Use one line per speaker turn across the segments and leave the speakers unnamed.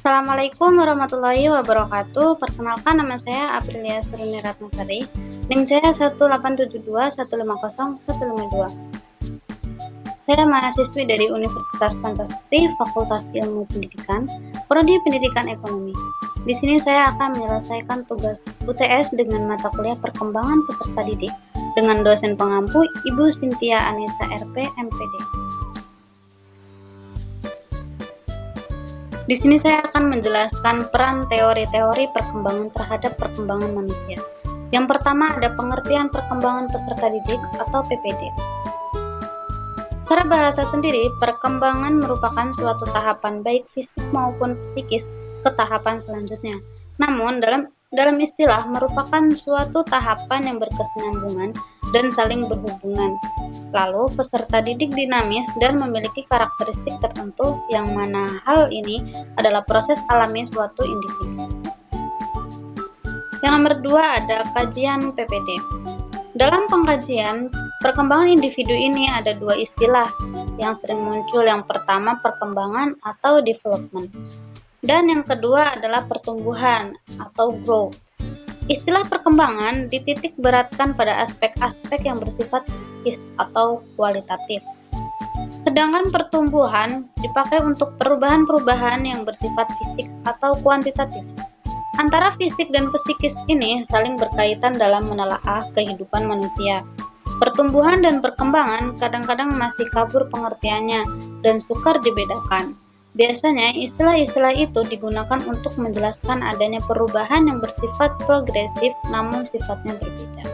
Assalamualaikum warahmatullahi wabarakatuh. Perkenalkan, nama saya Aprilia Seruni Ratnasari. NIM saya 18721501052. Saya mahasiswi dari Universitas Pancasila, Fakultas Ilmu Pendidikan, Prodi Pendidikan Ekonomi. Di sini saya akan menyelesaikan tugas UTS dengan mata kuliah Perkembangan Peserta Didik dengan dosen pengampu Ibu Cynthia Anissa RP, MPD. Di sini saya akan menjelaskan peran teori-teori perkembangan terhadap perkembangan manusia. Yang pertama ada pengertian perkembangan peserta didik atau PPD. Secara bahasa sendiri, perkembangan merupakan suatu tahapan baik fisik maupun psikis ke tahapan selanjutnya. Namun dalam istilah merupakan suatu tahapan yang berkesinambungan dan saling berhubungan. Lalu, peserta didik dinamis dan memiliki karakteristik tertentu yang mana hal ini adalah proses alami suatu individu. Yang nomor 2 ada kajian PPD. Dalam pengkajian perkembangan individu ini ada dua istilah yang sering muncul. Yang pertama perkembangan atau development, dan yang kedua adalah pertumbuhan atau growth. Istilah perkembangan dititik beratkan pada aspek-aspek yang bersifat psikis atau kualitatif. Sedangkan pertumbuhan dipakai untuk perubahan-perubahan yang bersifat fisik atau kuantitatif. Antara fisik dan psikis ini saling berkaitan dalam menelaah kehidupan manusia. Pertumbuhan dan perkembangan kadang-kadang masih kabur pengertiannya dan sukar dibedakan. Biasanya istilah-istilah itu digunakan untuk menjelaskan adanya perubahan yang bersifat progresif namun sifatnya berbeda.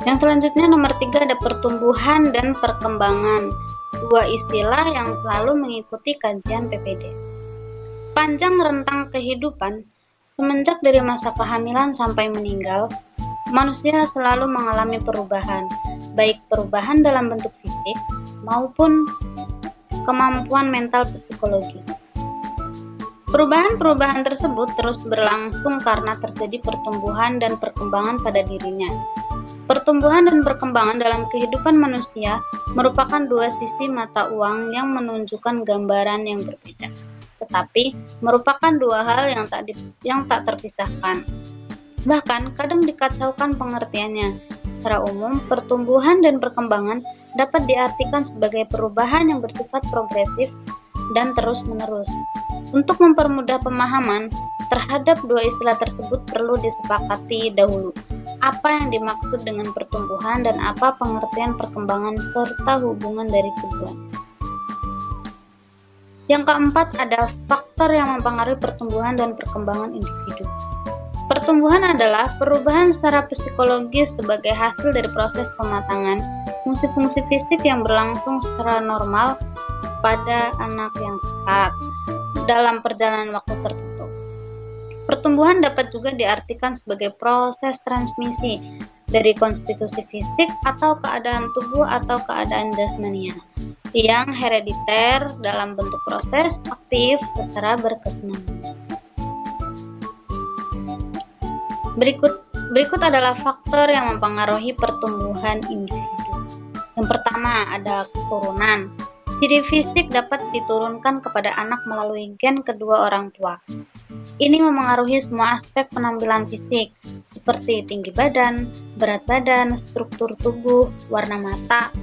Yang selanjutnya nomor 3 ada pertumbuhan dan perkembangan. Dua istilah yang selalu mengikuti kajian PPD. Panjang rentang kehidupan, semenjak dari masa kehamilan sampai meninggal, manusia selalu mengalami perubahan, baik perubahan dalam bentuk fisik maupun kemampuan mental psikologis. Perubahan-perubahan tersebut terus berlangsung karena terjadi pertumbuhan dan perkembangan pada dirinya. Pertumbuhan dan perkembangan dalam kehidupan manusia merupakan dua sisi mata uang yang menunjukkan gambaran yang berbeda, tetapi merupakan dua hal yang tak terpisahkan. Bahkan kadang dikacaukan pengertiannya. Secara umum, pertumbuhan dan perkembangan dapat diartikan sebagai perubahan yang bersifat progresif dan terus-menerus. Untuk mempermudah pemahaman terhadap dua istilah tersebut perlu disepakati dahulu apa yang dimaksud dengan pertumbuhan dan apa pengertian perkembangan serta hubungan dari keduanya. Yang keempat ada faktor yang mempengaruhi pertumbuhan dan perkembangan individu. Pertumbuhan adalah perubahan secara psikologis sebagai hasil dari proses pematangan fungsi-fungsi fisik yang berlangsung secara normal pada anak yang sehat dalam perjalanan waktu tertentu. Pertumbuhan dapat juga diartikan sebagai proses transmisi dari konstitusi fisik atau keadaan tubuh atau keadaan jasmania yang herediter dalam bentuk proses aktif secara berkesinambungan. Berikut adalah faktor yang mempengaruhi pertumbuhan individu. Yang pertama ada keturunan. Ciri fisik dapat diturunkan kepada anak melalui gen kedua orang tua. Ini memengaruhi semua aspek penampilan fisik, seperti tinggi badan, berat badan, struktur tubuh, warna mata,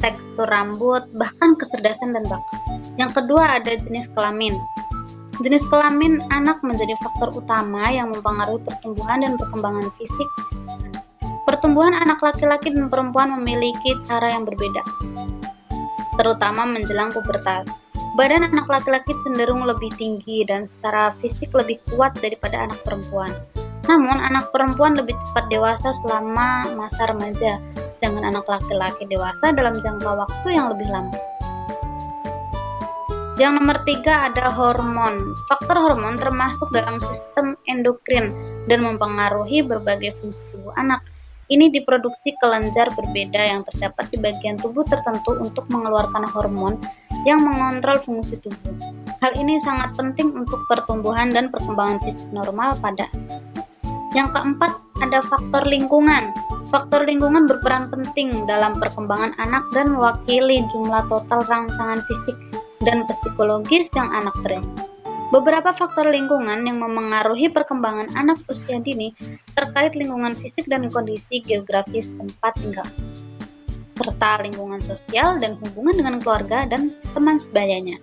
tekstur rambut, bahkan kecerdasan dan bakat. Yang kedua ada jenis kelamin. Jenis kelamin anak menjadi faktor utama yang mempengaruhi pertumbuhan dan perkembangan fisik. Pertumbuhan anak laki-laki dan perempuan memiliki cara yang berbeda, terutama menjelang pubertas. Badan anak laki-laki cenderung lebih tinggi dan secara fisik lebih kuat daripada anak perempuan. Namun, anak perempuan lebih cepat dewasa selama masa remaja, sedangkan anak laki-laki dewasa dalam jangka waktu yang lebih lama. Yang nomor 3 ada hormon. Faktor hormon termasuk dalam sistem endokrin dan mempengaruhi berbagai fungsi tubuh anak. Ini diproduksi kelenjar berbeda yang terdapat di bagian tubuh tertentu untuk mengeluarkan hormon yang mengontrol fungsi tubuh. Hal ini sangat penting untuk pertumbuhan dan perkembangan fisik normal pada anak. Yang keempat ada faktor lingkungan. Faktor lingkungan berperan penting dalam perkembangan anak dan mewakili jumlah total rangsangan fisik dan psikologis yang anak terima. Beberapa faktor lingkungan yang memengaruhi perkembangan anak usia dini terkait lingkungan fisik dan kondisi geografis tempat tinggal, serta lingkungan sosial dan hubungan dengan keluarga dan teman sebayanya.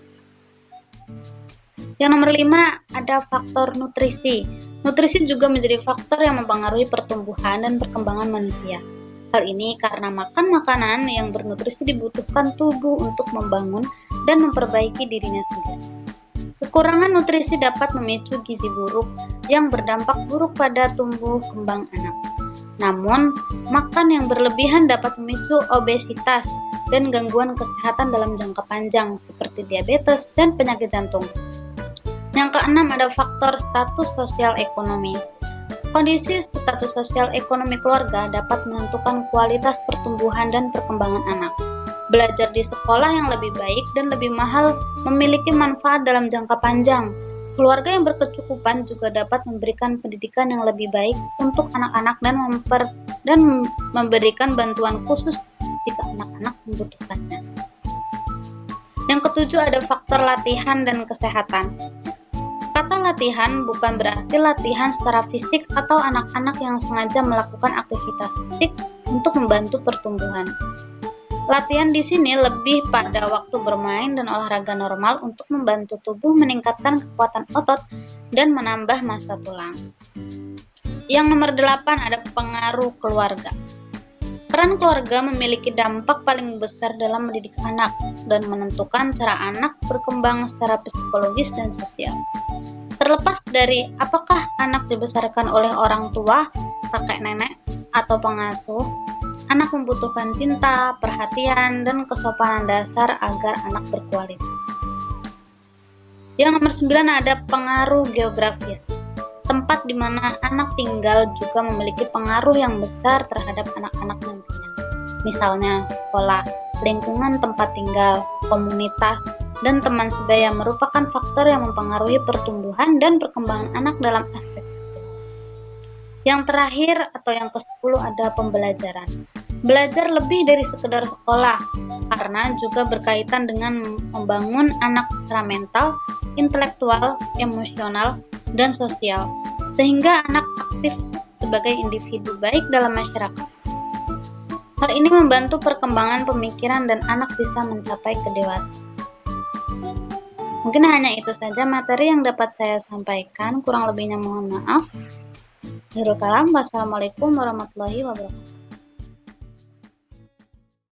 Yang nomor 5, ada faktor nutrisi. Nutrisi juga menjadi faktor yang mempengaruhi pertumbuhan dan perkembangan manusia. Hal ini karena makan makanan yang bernutrisi dibutuhkan tubuh untuk membangun dan memperbaiki dirinya sendiri. Kekurangan nutrisi dapat memicu gizi buruk yang berdampak buruk pada tumbuh kembang anak. Namun, makan yang berlebihan dapat memicu obesitas dan gangguan kesehatan dalam jangka panjang seperti diabetes dan penyakit jantung. Yang keenam, ada faktor status sosial ekonomi. Kondisi status sosial ekonomi keluarga dapat menentukan kualitas pertumbuhan dan perkembangan anak. Belajar di sekolah yang lebih baik dan lebih mahal memiliki manfaat dalam jangka panjang. Keluarga yang berkecukupan juga dapat memberikan pendidikan yang lebih baik untuk anak-anak dan memberikan bantuan khusus jika anak-anak membutuhkannya. Yang ketujuh, ada faktor latihan dan kesehatan. Kata latihan bukan berarti latihan secara fisik atau anak-anak yang sengaja melakukan aktivitas fisik untuk membantu pertumbuhan. Latihan di sini lebih pada waktu bermain dan olahraga normal untuk membantu tubuh meningkatkan kekuatan otot dan menambah massa tulang. Yang nomor 8, ada pengaruh keluarga. Peran keluarga memiliki dampak paling besar dalam mendidik anak dan menentukan cara anak berkembang secara psikologis dan sosial. Terlepas dari apakah anak dibesarkan oleh orang tua, kakek nenek, atau pengasuh, anak membutuhkan cinta, perhatian, dan kesopanan dasar agar anak berkualitas. Yang nomor 9, ada pengaruh geografis. Tempat di mana anak tinggal juga memiliki pengaruh yang besar terhadap anak-anak nantinya. Misalnya, sekolah, lingkungan tempat tinggal, komunitas, dan teman sebaya merupakan faktor yang mempengaruhi pertumbuhan dan perkembangan anak dalam aspek sosial. Yang terakhir atau yang ke-10, ada pembelajaran. Belajar lebih dari sekedar sekolah, karena juga berkaitan dengan membangun anak secara mental, intelektual, emosional, dan sosial, sehingga anak aktif sebagai individu baik dalam masyarakat. Hal ini membantu perkembangan pemikiran dan anak bisa mencapai kedewasaan. Mungkin hanya itu saja materi yang dapat saya sampaikan, kurang lebihnya mohon maaf. Akhirul kalam, wassalamualaikum warahmatullahi wabarakatuh.